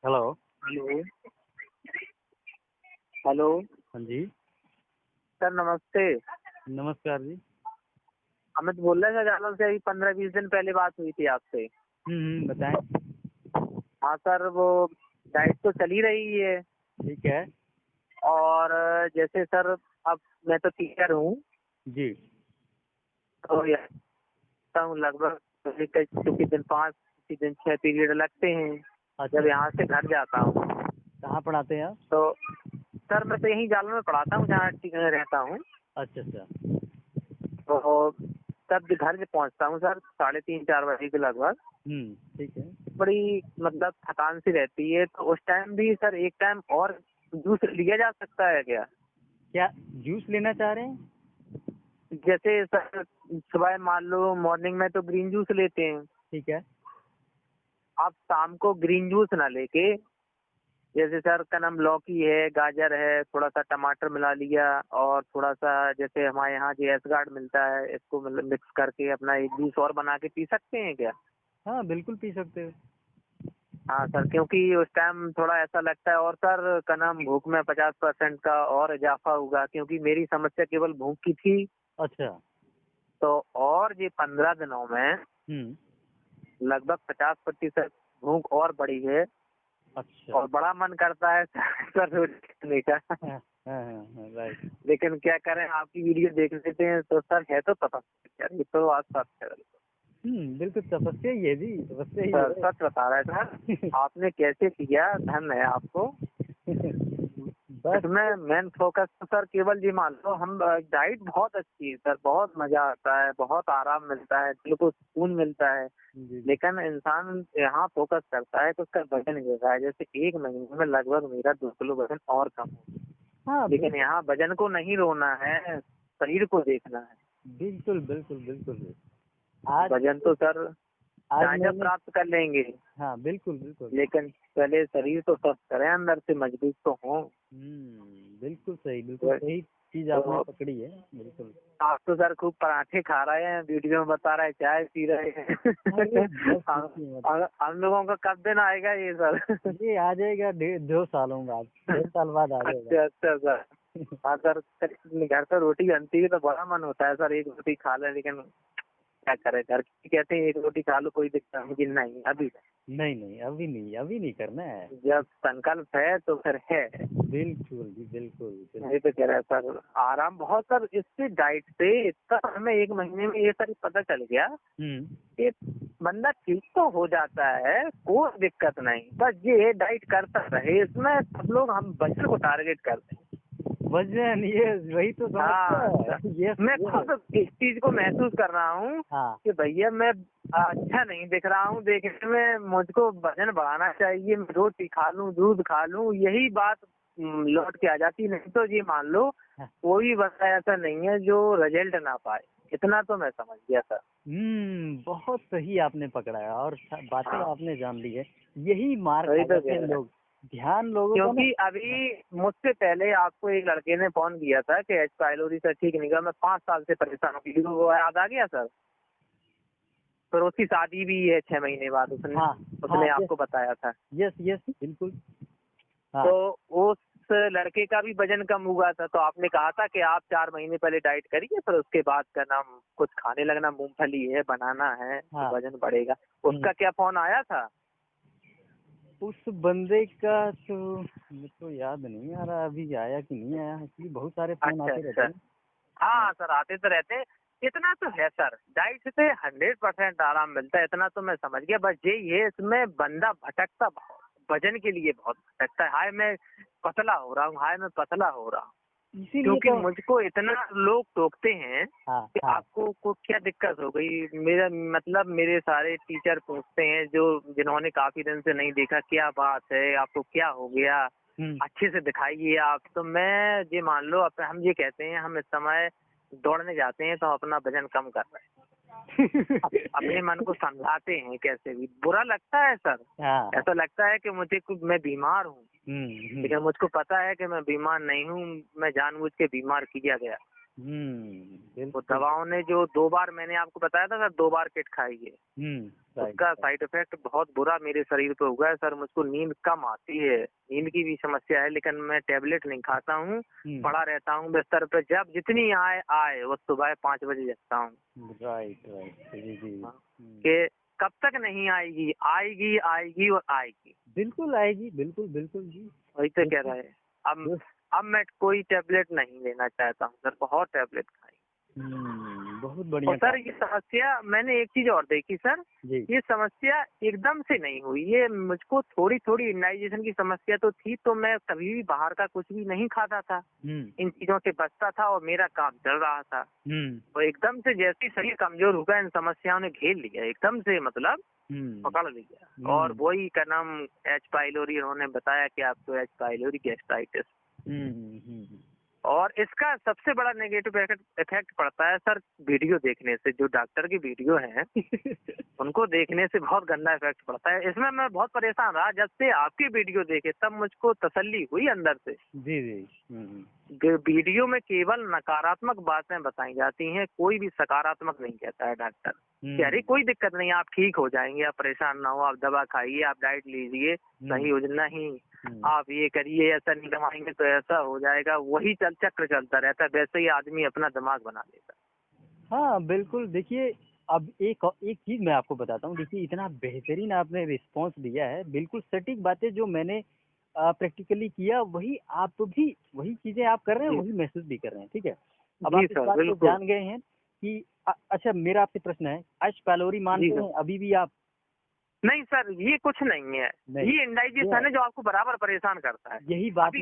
Hello. Hello. Hello. हाँ जी। Sir नमस्ते। नमस्कार जी। अमित बोल रहे हैं सर, जालौन से। अभी 15-20 दिन पहले बात हुई थी आपसे। बताएं। हाँ सर, वो डाइट तो चली रही है। ठीक है। और जैसे सर, अब मैं तो टीचर हूँ, जी। तो यहाँ हूँ लगभग किसी दिन 5, किसी दिन 6 पीरियड लगते हैं अच्छा, जब यहाँ से घर जाता हूँ। कहाँ पढ़ाते हैं आप? तो सर मैं तो यहीं जालौन में पढ़ाता हूँ, जहाँ रहता हूँ। अच्छा अच्छा। तो तब घर पहुँचता हूँ सर 3:30-4 बजे के लगभग। ठीक है। बड़ी मतलब थकान सी रहती है, तो उस टाइम भी सर एक टाइम और जूस लिया जा सकता है क्या? क्या जूस लेना चाह रहे हैं? जैसे सर सुबह मान लो मॉर्निंग में तो ग्रीन जूस लेते हैं, ठीक है। आप शाम को ग्रीन जूस ना लेके, जैसे सर का नाम लौकी है, गाजर है, थोड़ा सा टमाटर मिला लिया, और थोड़ा सा जैसे हमारे यहाँ जेएस गार्ड मिलता है, इसको मतलब मिक्स करके अपना एक जूस और बना के पी सकते हैं क्या? हाँ बिल्कुल पी सकते हो। हाँ सर, क्योंकि उस टाइम थोड़ा ऐसा लगता है, और सर का नाम भूख में 50% का और इजाफा होगा, क्योंकि मेरी समस्या केवल भूख की थी। अच्छा। तो और ये 15 दिनों में हम्म। लगभग 50% भूख और बढ़ी है, अच्छा। और बड़ा मन करता है सर रोटी खाने का। हाँ हाँ हाँ, राइट। लेकिन क्या करें, आपकी वीडियो देख लेते हैं तो सर है तो तपस्या यार, ये तो आस पास है। बिल्कुल तपस्या ही है जी, तपस्या ही सर है। सच बता रहा है सर, आपने कैसे किया, धन है आपको। बस। इसमें मेन फोकस तो सर केवल ये मान लो, हम डाइट बहुत अच्छी है सर, बहुत मजा आता है, बहुत आराम मिलता है, दिल को सुकून मिलता है। जी। लेकिन इंसान यहाँ फोकस करता है तो उसका वजन गिर रहा है। जैसे 1 महीने में लगभग मेरा 2 किलो वजन और कम हो, हाँ लेकिन यहाँ वजन को नहीं रोना है, शरीर को देखना है। बिल्कुल बिल्कुल बिल्कुल। आज वजन तो सर आज चाहे जब मैंने। प्राप्त कर लेंगे, हाँ बिल्कुल बिल्कुल। लेकिन पहले शरीर तो स्वस्थ करें, अंदर से मजबूत तो हो। बिल्कुल सही, बिल्कुल सही चीज आपने तो पकड़ी है। बिल्कुल। आप तो सर खूब पराठे खा रहे हैं, वीडियो में बता रहे हैं, चाय पी रहे अरे हैं। बस पूछिए मत। हम लोगों का कब दिन आएगा ये सर? ये आ जाएगा 2 सालों बाद, 2 साल बाद आ जाएगा। अच्छा अच्छा सर। हाँ सर, घर पर रोटी बनती है तो बड़ा मन होता है सर, एक रोटी खा ले, लेकिन क्या करें, घर की कहते हैं एक रोटी खा लो कोई दिक्कत नहीं, लेकिन नहीं अभी नहीं नहीं, अभी नहीं, अभी नहीं करना है। जब संकल्प है तो फिर है। बिल्कुल जी, बिल्कुल बिल्कुल। यही तो कह रहा है सर, आराम बहुत सर, इससे डाइट से इतना हमें 1 महीने में ये सर पता चल गया हम्म। कि बंदा ठीक तो हो जाता है, कोई दिक्कत नहीं, बस ये डाइट करता रहे। इसमें सब लोग हम वजन को टारगेट करते हैं। वजन, ये वही तो समस्या हाँ, है। ये मैं खुद इस चीज को महसूस कर रहा हूँ हाँ कि भैया मैं अच्छा नहीं दिख रहा हूँ, देखने में मुझको वजन बढ़ाना चाहिए, मैं रोटी खा लूँ, दूध खा लूँ, यही बात लौट के आ जाती। नहीं तो ये मान लो हाँ। कोई बंदा ऐसा नहीं है जो रिजल्ट ना पाए, इतना तो मैं समझ गया सर। बहुत सही आपने पकड़ा है, और बातें हाँ, आपने जान ली है। यही मार वही खा तो जाते कह हैं रहा है। लोग। ध्यान लोगों का ना। क्योंकि अभी मुझसे पहले आपको एक लड़के ने फोन किया था कि एच पायलोरी सर ठीक नहीं, मैं 5 साल से परेशान हूँ, वो याद आ गया सर? फिर उसकी शादी भी है 6 महीने बाद, उसने हाँ हाँ, उसने यस आपको बताया था। यस यस, बिल्कुल। हाँ तो उस लड़के का भी वजन कम हुआ था, तो आपने कहा था कि आप 4 महीने पहले डाइट करिए, फिर उसके बाद का नाम कुछ खाने लगना, मूंगफली है, बनाना है, हाँ। तो वजन बढ़ेगा। उसका क्या फोन आया था? उस बंदे का तो मुझे तो याद नहीं आ रहा, अभी आया कि नहीं आया, इसलिए बहुत सारे फोन अच्छा आते रहते अच्छा। हैं। हाँ सर, आते तो रहते हैं। इतना तो है सर, डाइट से 100% आराम मिलता है, इतना तो मैं समझ गया। बस यही है, इसमें बंदा भटकता बहुत, वजन के लिए बहुत भटकता है। हाय मैं पतला हो रहा हूँ, हाय मैं पतला हो रहा हूँ, इसीलिए क्योंकि तो। मुझको इतना लोग टोकते हैं हाँ कि हाँ आपको को क्या दिक्कत हो गई। मेरा मतलब मेरे सारे टीचर पूछते हैं, जो जिन्होंने काफी दिन से नहीं देखा, क्या बात है, आपको क्या हो गया, हम्म। अच्छे से दिखाइए आप। तो मैं ये मान लो, हम ये कहते हैं, हम इस समय दौड़ने जाते हैं तो हम अपना वजन कम कर रहे हैं। अपने मन को समझाते हैं, कैसे भी बुरा लगता है सर, हाँ। ऐसा लगता है कि मैं बीमार हूँ, लेकिन मुझको पता है कि मैं बीमार नहीं हूँ, मैं जानबूझ के बीमार किया गया। वो बिल्कुल। दवाओं ने जो 2 बार, मैंने आपको बताया था सर, 2 बार किट खाई है। राइट उसका साइड इफेक्ट बहुत बुरा मेरे शरीर पे हुआ है सर। मुझको नींद कम आती है, नींद की भी समस्या है, लेकिन मैं टेबलेट नहीं खाता हूँ, पड़ा रहता हूँ बिस्तर पे। जब जितनी आए आए, वो सुबह 5 बजे जगता हूँ। राइट राइट जी जी। हाँ, कि कब तक नहीं आएगी, आएगी आएगी और आएगी। बिल्कुल आएगी, बिल्कुल बिल्कुल जी। वही तो कह रहा है। अब मैं कोई टेबलेट नहीं लेना चाहता हूँ सर, बहुत टेबलेट खाई। बहुत और बढ़िया सर काम। ये समस्या मैंने एक चीज और देखी सर, जी ये समस्या एकदम से नहीं हुई। ये मुझको थोड़ी थोड़ी इंडाइजेशन की समस्या तो थी, तो मैं कभी भी बाहर का कुछ भी नहीं खाता था, इन चीजों से बचता था और मेरा काम चल रहा था। और एकदम से जैसे ही शरीर कमजोर हो गया, इन समस्याओं ने घेर लिया एकदम से, मतलब पकड़ लिया। और वही का नाम एच पाइलोरी, उन्होंने बताया कि आपको एच पाइलोरी गैस्ट्राइटिस। और इसका सबसे बड़ा नेगेटिव इफेक्ट पड़ता है सर वीडियो देखने से। जो डॉक्टर की वीडियो है उनको देखने से बहुत गंदा इफेक्ट पड़ता है। इसमें मैं बहुत परेशान रहा, जब से आपकी वीडियो देखे तब मुझको तसल्ली हुई अंदर से। जी जी। वीडियो में केवल नकारात्मक बातें बताई जाती हैं, कोई भी सकारात्मक नहीं कहता है डॉक्टर। कि अरे कोई दिक्कत नहीं, आप ठीक हो जाएंगे, आप परेशान ना हो, आप दवा खाइए, आप डाइट लीजिए, सही हो नहीं, आप ये करिए, ऐसा नहीं कमाएंगे तो ऐसा हो जाएगा। वही चक्र चलता रहता है, वैसे ही आदमी अपना दिमाग बना लेता है। हाँ बिल्कुल। देखिए अब एक चीज मैं आपको बताता हूँ। देखिए इतना बेहतरीन आपने रिस्पांस दिया है, बिल्कुल सटीक बातें जो मैंने प्रैक्टिकली किया, वही आप भी वही चीजें आप कर रहे हैं, वही महसूस भी कर रहे हैं। ठीक है, अब आप इस बात को जान गए हैं कि अच्छा मेरा आपसे प्रश्न है, एच पाइलोरी मानते हैं अभी भी आप? नहीं सर, ये कुछ नहीं है, ये इंडाइजेशन है जो आपको बराबर परेशान करता है। यही बात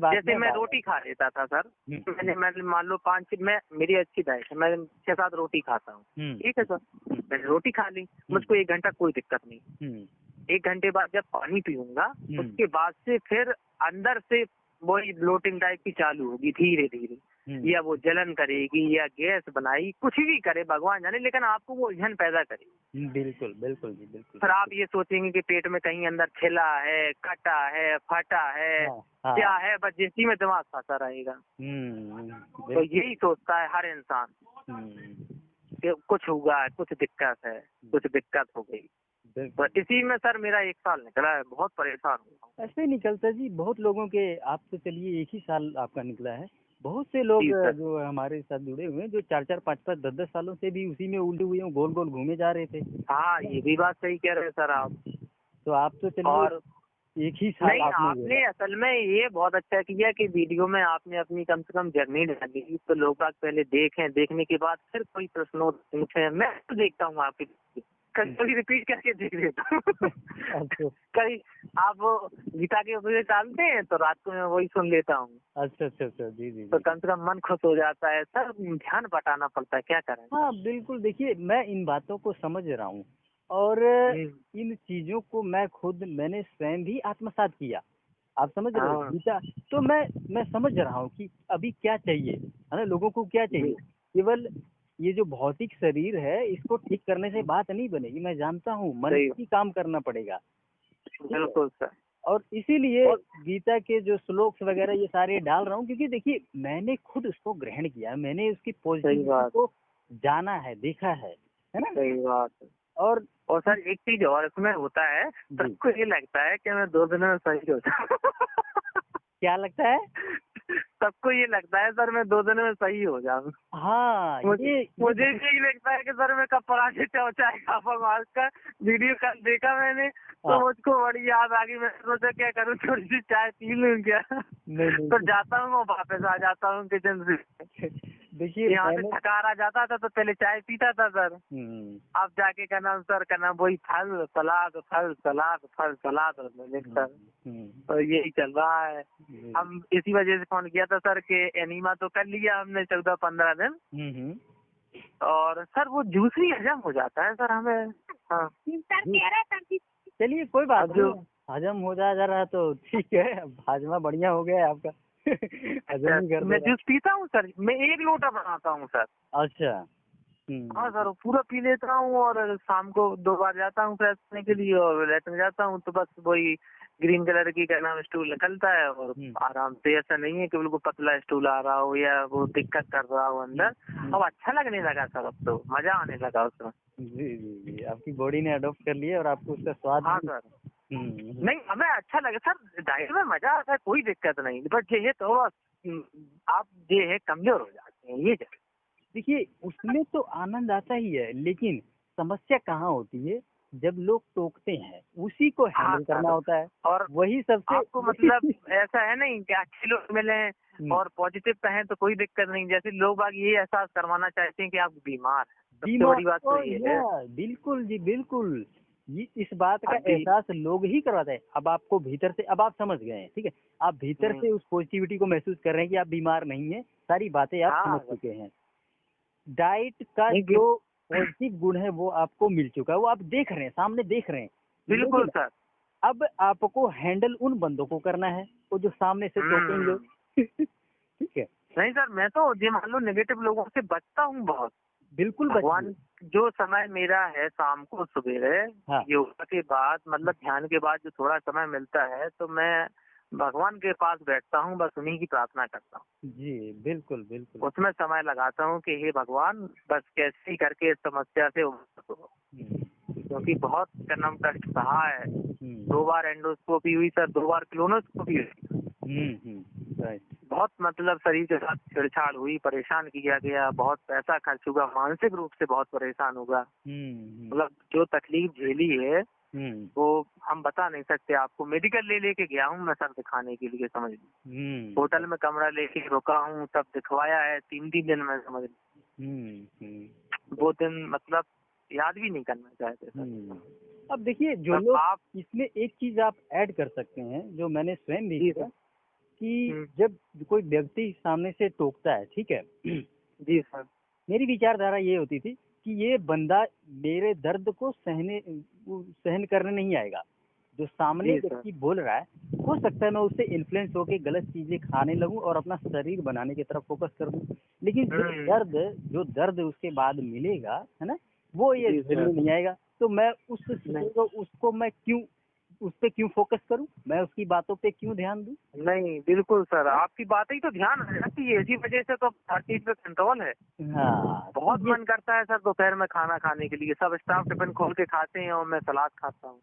जैसे मैं रोटी खा लेता था सर, मैंने मान लो 5 मैं मेरी अच्छी डाइट है, मैं 6-7 रोटी खाता हूँ, ठीक है सर। मैंने रोटी खा ली, मुझको 1 घंटा कोई दिक्कत नहीं। 1 घंटे बाद जब पानी पीऊंगा, उसके बाद से फिर अंदर से वही ब्लोटिंग टाइप की चालू होगी धीरे धीरे, या वो जलन करेगी या गैस बनाई, कुछ भी करे भगवान जाने, लेकिन आपको वो उलझन पैदा करेगी। बिल्कुल बिल्कुल जी बिल्कुल। फिर आप ये सोचेंगे कि पेट में कहीं अंदर छिला है, कटा है, फटा है, क्या है, बस इसी में दिमाग फंसा रहेगा। तो यही सोचता है हर इंसान कि कुछ हुआ, कुछ दिक्कत है, कुछ दिक्कत हो गई। तो इसी में सर मेरा 1 साल निकला है, बहुत परेशान हुआ। ऐसे निकलता जी, बहुत लोगों के। आप तो चलिए 1 ही साल आपका निकला है, बहुत से लोग जो हमारे साथ जुड़े हुए हैं, जो 4-4, 5-5, 10-10 सालों से भी उसी में उलझे हुए हैं, गोल गोल घूमे जा रहे थे। हाँ, ये भी बात सही कह रहे हैं सर आप। तो आप तो चलिए और 1 ही साल नहीं, आपने असल में ये बहुत अच्छा किया कि वीडियो में आपने अपनी कम से कम जर्नी डाली, तो लोग पहले देखें, देखने के बाद फिर कोई प्रश्न पूछे। मैं तो देखता हूँ आपकी, कभी रिपीट करके देख लेता हूँ। कहीं आप गीता के उपदेश डालते हैं तो रात को मैं वही सुन लेता हूँ। अच्छा जी जी। तो कम से कम मन खुश हो जाता है सर, ध्यान बटाना पड़ता है, क्या करें। हाँ बिल्कुल। देखिए मैं इन बातों को समझ रहा हूँ, और इन चीजों को मैंने स्वयं भी आत्मसात किया। आप समझ रहे हो गीता? तो मैं समझ रहा हूँ कि अभी क्या चाहिए, है ना, लोगों को क्या चाहिए। केवल ये जो भौतिक शरीर है, इसको ठीक करने से बात नहीं बनेगी। मैं जानता हूँ मन की काम करना पड़ेगा। बिल्कुल सर। और इसीलिए गीता के जो श्लोक वगैरह ये सारे डाल रहा हूँ, क्योंकि देखिए मैंने खुद उसको ग्रहण किया, मैंने उसकी पॉजिटिविटी को जाना है, देखा है ना। सही बात। और सर एक चीज और इसमें होता है, सबको ये लगता है कि मैं 2 दिन में सही हो जाऊँ। क्या लगता है? सबको ये लगता है सर मैं 2 दिन में सही हो जाऊँ। हाँ, मुझे यही लगता है कि सर मैं कब पराठे चाय खाऊंगा। का वीडियो कल देखा मैंने, तो मुझको बड़ी याद आ गई। मैं सोचा क्या करूँ, थोड़ी सी चाय पी लूँ क्या। तो जाता हूँ, मैं वापस आ जाता हूँ किचन से। देखिए यहाँ से थकार आ जाता था तो पहले चाय पीता था सर। अब जाके का नाम वही फल सलाद सर। तो यही चल रहा है। हम इसी वजह से फोन किया था सर के एनीमा तो कर लिया हमने 14-15 दिन। और सर वो जूस ही हजम हो जाता है सर हमें। हाँ चलिए कोई बात नहीं, हजम हो जा रहा तो ठीक है। हाजमा बढ़िया हो गया आपका। मैं जूस पीता हूँ सर, मैं 1 लोटा बनाता हूँ सर। अच्छा। हाँ सर, पूरा पी लेता हूँ और शाम को 2 बार जाता हूँ फ्रेश होने के लिए और लेटने जाता हूँ तो बस वही ग्रीन कलर की क्या नाम स्टूल निकलता है और आराम से, ऐसा नहीं है कि बिल्कुल पतला स्टूल आ रहा हो या वो दिक्कत कर रहा हो अंदर। अब अच्छा लगने लगा सर, अब तो मजा आने लगा उसमें। जी जी जी, आपकी बॉडी ने अडॉप्ट कर लिया और आपको उसका स्वाद हाँ भी। सर, नहीं हमें अच्छा लगे सर, डाइट में मजा आता है, कोई दिक्कत नहीं, बट ये है थोड़ा आप ये है कमजोर हो जाते हैं ये। देखिए उसमें तो आनंद आता ही है, लेकिन समस्या कहाँ होती है, जब लोग टोकते हैं उसी को हाँ हैंडल करना सर, होता है, और वही सबसे आपको मतलब ऐसा है नहीं कि अच्छे लोग मिले और पॉजिटिव कहें तो कोई दिक्कत नहीं, जैसे लोग बाग ये एहसास करवाना चाहते हैं कि आप बीमार हैं, सबसे बड़ी बात तो ये है। बिल्कुल जी बिल्कुल, ये इस बात का अभी एहसास लोग ही करवाते हैं। अब आपको भीतर से, अब आप समझ गए हैं, ठीक है, आप भीतर से उस पॉजिटिविटी को महसूस कर रहे हैं कि आप बीमार नहीं हैं, सारी बातें आप समझ चुके हैं। डाइट का जो पॉजिटिव गुण है वो आपको मिल चुका है, वो आप देख रहे हैं, सामने देख रहे हैं। बिल्कुल सर, अब आपको हैंडल उन बंदों को करना है वो जो सामने से टोकेंगे। ठीक है, नहीं सर, मैं तो ये मान लो नेगेटिव लोगों से बचता हूँ बहुत। बिल्कुल भगवान, जो समय मेरा है शाम को सवेरे योगा के बाद, मतलब ध्यान के बाद जो थोड़ा समय मिलता है तो मैं भगवान के पास बैठता हूँ, बस उन्हीं की प्रार्थना करता हूँ। जी बिल्कुल बिल्कुल, उसमें समय लगाता हूँ कि हे भगवान बस कैसे ही करके इस समस्या से उबर सको, क्योंकि बहुत जन्म कष्ट सहा है। 2 बार एंडोस्कोपी हुई सर, 2 बार क्लोनोस्कोपी हुई। बहुत मतलब शरीर के साथ छेड़छाड़ हुई, परेशान किया गया, बहुत पैसा खर्च हुआ, मानसिक रूप से बहुत परेशान हुआ। मतलब जो तकलीफ झेली है वो हम बता नहीं सकते आपको। मेडिकल लेके गया हूँ मैं सर दिखाने के लिए, समझ लीजिए। होटल में कमरा लेके रुका हूँ, तब दिखवाया है 3 दिन में, समझ लीजिए। वो दिन मतलब याद भी नहीं करना चाहते सर। अब देखिए जो लोग आप इसमें एक चीज आप ऐड कर सकते हैं, जो मैंने स्वयं भी किया, कि जब कोई व्यक्ति सामने से टोकता है, ठीक है जी सर, मेरी विचारधारा ये होती थी कि ये बंदा मेरे दर्द को सहन करने नहीं आएगा। जो सामने व्यक्ति बोल रहा है, हो सकता है मैं उससे इन्फ्लुएंस होकर गलत चीजें खाने लगूं और अपना शरीर बनाने की तरफ फोकस कर दूं, लेकिन जो दर्द उसके बाद मिलेगा, है ना, वो ये झेलने नहीं आएगा। तो मैं उसको मैं उस पे क्यों फोकस करूं, मैं उसकी बातों पे क्यों ध्यान दूं? नहीं बिल्कुल सर, आपकी बात ही तो ध्यान है कि इसी वजह से तो हर चीज पे कंट्रोल है। हाँ, बहुत मन करता है सर दोपहर में खाना खाने के लिए, सब स्टाफ टिफिन खोल के खाते हैं और मैं सलाद खाता हूँ।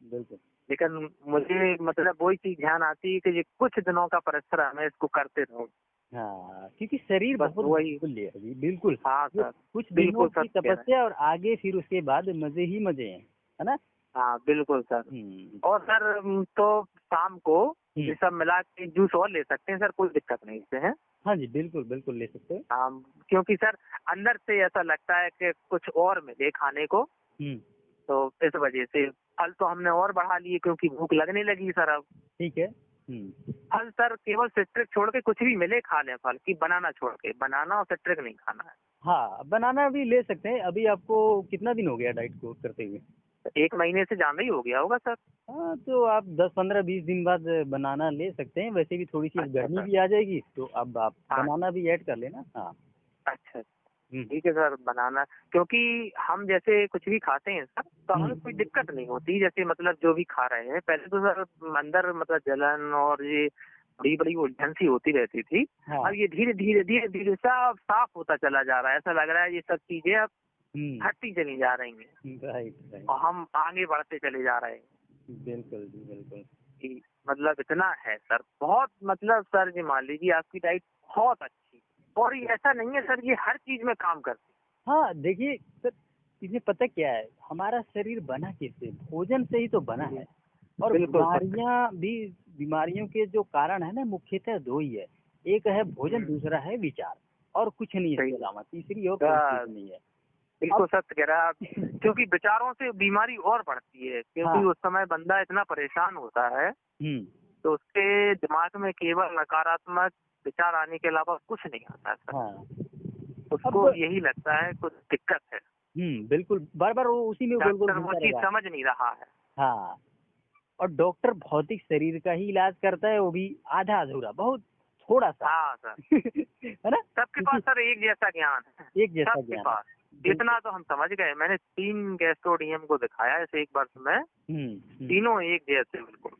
बिल्कुल, लेकिन मुझे मतलब वही चीज ध्यान आती है कि ये कुछ दिनों का परिश्रम है, इसको करते रहो। हाँ, क्योंकि शरीर बहुत वही बिल्कुल। हाँ सर, कुछ दिनों की तपस्या और आगे फिर उसके बाद मजे ही मजे हैं, है ना। हाँ बिल्कुल सर। और सर तो शाम को ये सब मिला के जूस और ले सकते हैं सर, कोई दिक्कत नहीं इससे है। हाँ जी बिल्कुल बिल्कुल ले सकते हैं। हाँ, क्योंकि सर अंदर से ऐसा लगता है कि कुछ और मिले खाने को, तो इस वजह से फल तो हमने और बढ़ा लिए क्योंकि भूख लगने लगी सर अब। ठीक है। फल सर केवल सिट्रिक छोड़ के कुछ भी मिले खा लें फल, की बनाना छोड़ के, बनाना और सिट्रिक नहीं खाना है। हाँ, बनाना भी ले सकते हैं। अभी आपको कितना दिन हो गया डाइट को करते हुए? 1 महीने से ज्यादा ही हो गया होगा सर। हाँ, तो आप 10-15-20 दिन बाद बनाना ले सकते हैं। वैसे भी थोड़ी सी गर्मी भी आ जाएगी, तो अब आप बनाना भी ऐड कर लेना। हाँ, अच्छा ठीक है सर, बनाना, क्योंकि हम जैसे कुछ भी खाते हैं सर तो हमें कोई दिक्कत नहीं होती, जैसे मतलब जो भी खा रहे हैं। पहले तो सर अंदर मतलब जलन और ये बड़ी बड़ी उलझन सी होती रहती थी। अब ये धीरे धीरे धीरे धीरे सब साफ होता चला जा रहा है, ऐसा लग रहा है ये सब चीजें अब हटती चली जा रही हैं। राइट। और हम आगे बढ़ते चले जा रहे हैं। बिल्कुल जी बिल्कुल। मतलब इतना है सर, बहुत मतलब सर जी मान लीजिए आपकी डाइट बहुत अच्छी, और ये ऐसा नहीं है सर, ये हर चीज में काम करती है। हाँ, देखिए सर, इसमें पता क्या है, हमारा शरीर बना किससे? भोजन से ही तो बना है। और बीमारियों के जो कारण है ना, मुख्यतः 2 ही है। एक है भोजन, दूसरा है विचार, और कुछ नहीं इसके अलावा, तीसरी और कोई चीज नहीं है। बिल्कुल सत्य कह रहा है, क्योंकि विचारों से बीमारी और बढ़ती है, क्योंकि उस समय बंदा इतना परेशान होता है तो उसके दिमाग में केवल नकारात्मक विचार आने के अलावा कुछ नहीं आता सर। उसको यही लगता है कुछ दिक्कत है। बिल्कुल, बार बार वो उसी में डॉक्टर वो चीज समझ नहीं रहा है। हाँ, और डॉक्टर भौतिक शरीर का ही इलाज करता है, वो भी आधा अधूरा, बहुत थोड़ा सा। हाँ सर, है ना? सबके पास सर एक जैसा ज्ञान है, एक जैसा सबके ज्ञान पास। इतना तो हम समझ गए, मैंने 3 गैस्ट्रोडीएम को दिखाया ऐसे 1 वर्ष में, तीनों एक जैसे बिल्कुल।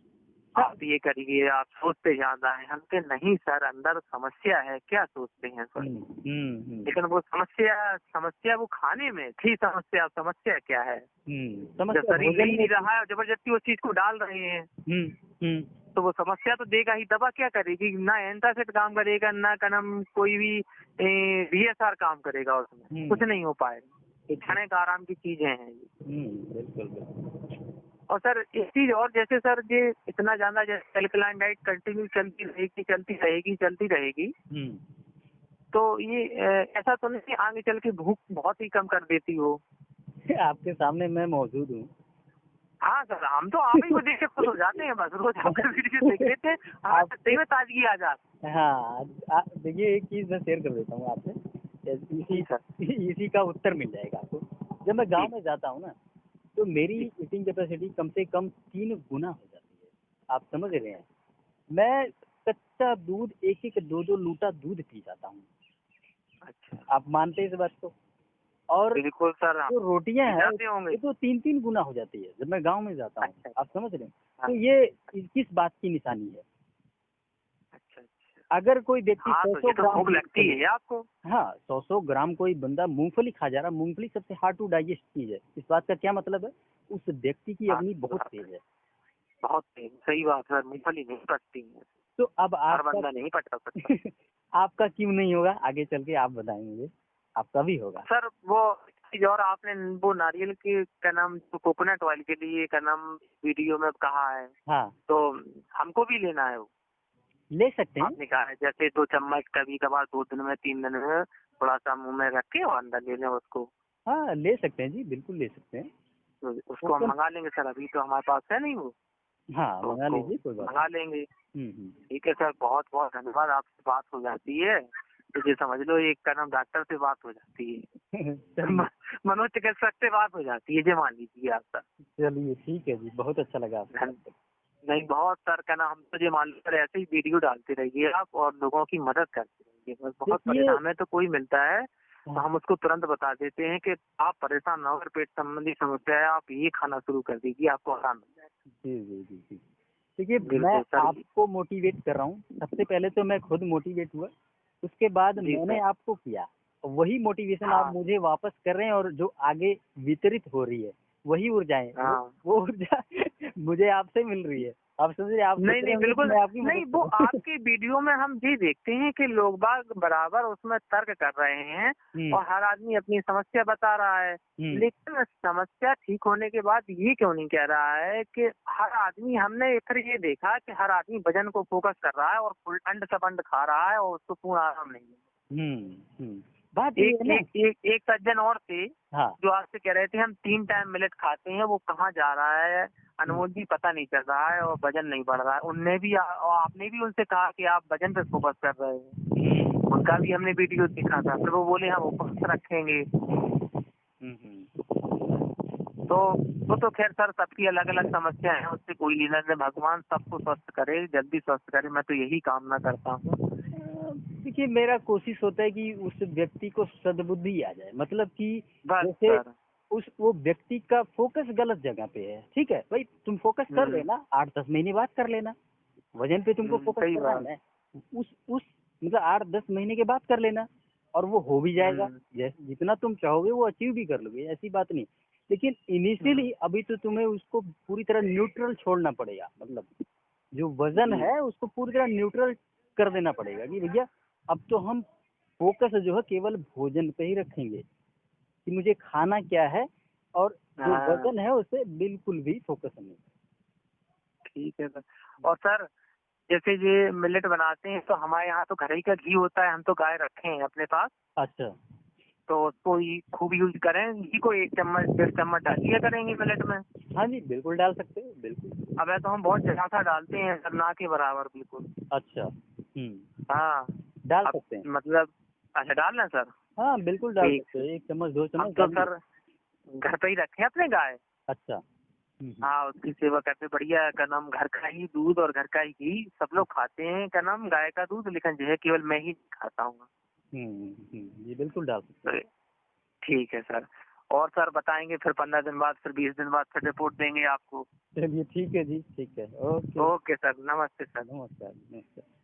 आप ये करिए, आप सोचते ज्यादा है। हम के नहीं सर, अंदर समस्या है, क्या सोचते हैं सर। लेकिन वो समस्या वो खाने में थी। समस्या क्या है, जब शरीर ले नहीं रहा है और जबरदस्ती उस चीज को डाल रहे हैं, तो वो समस्या तो देगा ही। दवा क्या करेगी, ना एंटासिड काम करेगा, ना कनम कोई भी VSR काम करेगा, उसमें कुछ नहीं हो पाएगा। ये खाने का आराम की चीजें हैं। बिल्कुल। और सर एक चीज और, जैसे सर ये इतना ज्यादा जैसे एल्कलाइन डाइट कंटिन्यू चलती रहेगी, तो ये ऐसा तो नहीं आगे चल के भूख बहुत ही कम कर देती हो। आपके सामने मैं मौजूद हूँ। हाँ सर, हम तो आप ही को देख के खुश हो जाते हैं, बस रोज आपका वीडियो देख लेते हैं, आप सही में ताजगी आ जाती है। हाँ, देखिए एक चीज मैं शेयर कर देता हूँ आपसे, इसी का उत्तर मिल जाएगा आपको। जब मैं गांव में जाता हूँ ना, तो मेरी ईटिंग कैपेसिटी कम से कम 3 गुना हो जाती है। आप समझ रहे हैं? मैं कच्चा दूध 1-1, 2-2 लूटा दूध पी जाता हूँ। अच्छा, आप मानते हैं इस बात को? और बिल्कुल सर, जो रोटियां हैं होंगे ये तो 3-3 गुना हो जाती है जब मैं गांव में जाता हूँ। अच्छा, आप समझ रहे हैं? हाँ, तो ये किस बात की निशानी है? अच्छा। अगर कोई व्यक्ति हाँ, 100 तो ये तो ग्राम भूख लगती है आपको। हाँ 100 ग्राम कोई बंदा मूंगफली खा जा रहा, मूंगफली सबसे हार्ड टू डाइजेस्ट चीज है। इस बात का क्या मतलब है? उस व्यक्ति की हाँ, अग्नि बहुत तेज है। बहुत सही बात सर, मूंगफली नहीं पचती है, तो अब हर आपका बंदा नहीं पचा सकता। आपका क्यों नहीं होगा? आगे चल के आप बताएं मुझे, आपका भी होगा। सर वो चीज, और आपने वो नारियल के क्या नाम, कोकोनट ऑयल के लिए क्या नाम वीडियो में कहा है, हाँ, तो हमको भी लेना है वो। ले सकते हैं। आपने कहा है जैसे 2 चम्मच कभी कभार 2 दिन में 3 दिन में थोड़ा सा मुंह में रख के और अंदर ले लें उसको। हाँ, ले सकते हैं जी, बिल्कुल ले सकते हैं। तो उसको हम मंगा लेंगे सर, अभी तो हमारे पास है नहीं वो, हाँ, तो मंगा उसको लीजिए, कोई बात मंगा लेंगे। नहीं। ठीक है सर, बहुत बहुत धन्यवाद, आपसे बात हो जाती है तो ये समझ लो एक का नाम डॉक्टर से बात हो जाती है, चलिए मनोचिकित्सक से बात हो जाती है, ये मान लीजिए आप सर। चलिए, ठीक है जी, बहुत अच्छा लगा आपसे बात करके। नहीं बहुत सर का नाम, हम तो ये मान लो सर ऐसे ही वीडियो डालते रहिए आप और लोगों की मदद करते रहिए, बस बहुत देखिए, परेशान है तो कोई मिलता है तो हाँ, हम उसको तुरंत बता देते हैं कि आप परेशान ना हो, अगर पेट संबंधी समस्या है आप ये खाना शुरू कर दीजिए, आपको आराम मिल जाएगा। जी जी जी जी। देखिए, मैं बिल्कुल सर। आपको मोटिवेट कर रहा हूँ। सबसे पहले तो मैं खुद मोटिवेट हुआ, उसके बाद जी मैंने सर। आपको किया। वही मोटिवेशन आप हाँ मुझे वापस कर रहे हैं, और जो आगे वितरित हो रही है वही ऊर्जाएं, हाँ। वो ऊर्जा मुझे आपसे मिल रही है। आप समझ रहे हैं? आप सोच नहीं रहे नहीं होंगे कि बिल्कुल मैं आपकी नहीं, मदद वो करूं। आपके वीडियो में हम ये देखते हैं कि लोग बाग बराबर उसमें तर्क कर रहे हैं और हर आदमी अपनी समस्या बता रहा है, लेकिन समस्या ठीक होने के बाद ये क्यों नहीं कह रहा है कि हर आदमी, हमने फिर ये देखा कि हर आदमी वजन को फोकस कर रहा है और फुल अंड सबंड खा रहा है और उसको पूर्ण आराम नहीं है। बात ये एक है ना। एक सज्जन और थे हाँ, जो आपसे कह रहे थे हम 3 टाइम मिलेट खाते हैं, वो कहाँ जा रहा है अनमोल जी पता नहीं चल रहा है और वजन नहीं बढ़ रहा है। उनने भी और आपने भी उनसे कहा कि आप वजन पे फोकस कर रहे हैं, उनका भी हमने वीडियो देखा था, फिर वो बोले हम उपवास रखेंगे। तो वो तो खैर सर सबकी अलग अलग समस्या है, उससे कोई लेना नहीं, भगवान सबको स्वस्थ करे, जल्दी स्वस्थ करे, मैं तो यही कामना करता हूँ। देखिए, मेरा कोशिश होता है कि उस व्यक्ति को सद्बुद्धि आ जाए, मतलब कि बस जैसे सर। वो व्यक्ति का फोकस गलत जगह पे है। ठीक है भाई, तुम फोकस कर लेना, 8-10 महीने बाद कर लेना। वजन पे तुमको फोकस सही करना है बात। ना, उस मतलब 8-10 महीने के बाद कर लेना, और वो हो भी जाएगा। जैसे जितना तुम चाहोगे वो अचीव भी कर लोगे, ऐसी बात नहीं। लेकिन इनिशियली अभी तो तुम्हें उसको पूरी तरह न्यूट्रल छोड़ना पड़ेगा, मतलब जो वजन है उसको पूरी तरह न्यूट्रल कर देना पड़ेगा कि भैया अब तो हम फोकस जो है केवल भोजन पे ही रखेंगे, कि मुझे खाना क्या है, और जो वजन है उसे बिल्कुल भी फोकस नहीं। ठीक है सर। और सर जैसे ये मिलेट बनाते हैं तो हमारे यहाँ तो घर ही का घी होता है, हम तो गाय रखे हैं अपने पास, अच्छा, तो उसको खूब यूज करें, घी को 1 चम्मच 1.5 चम्मच डाल दिया करेंगे मिलेट में। हाँ जी, बिल्कुल डाल सकते हैं, बिल्कुल। अब ऐसा हम बहुत ज्यादा डालते हैं सर, ना के बराबर बिल्कुल। अच्छा, हाँ डाल अब सकते हैं। मतलब, अच्छा डालना सर। हाँ, बिल्कुल डाल ठीक, सकते हैं, 1 चम्मच 2 हम चम्मच तो डालिए। सर घर पे ही रखे हैं अपने गाय। अच्छा, हाँ उसकी सेवा करते बढ़िया। क्या नाम, घर का ही दूध और घर का ही घी सब लोग खाते हैं। क्या नाम, गाय का दूध, लेकिन जो है केवल मैं ही नहीं खाता हूँ। जी बिल्कुल डाल सकते हैं। तो ठीक है सर। और सर बताएंगे फिर 15 दिन बाद, फिर 20 दिन बाद फिर रिपोर्ट देंगे आपको। चलिए ठीक है जी, ठीक है, ओके। ओके सर, नमस्ते सर। नमस्कार नमस्कार।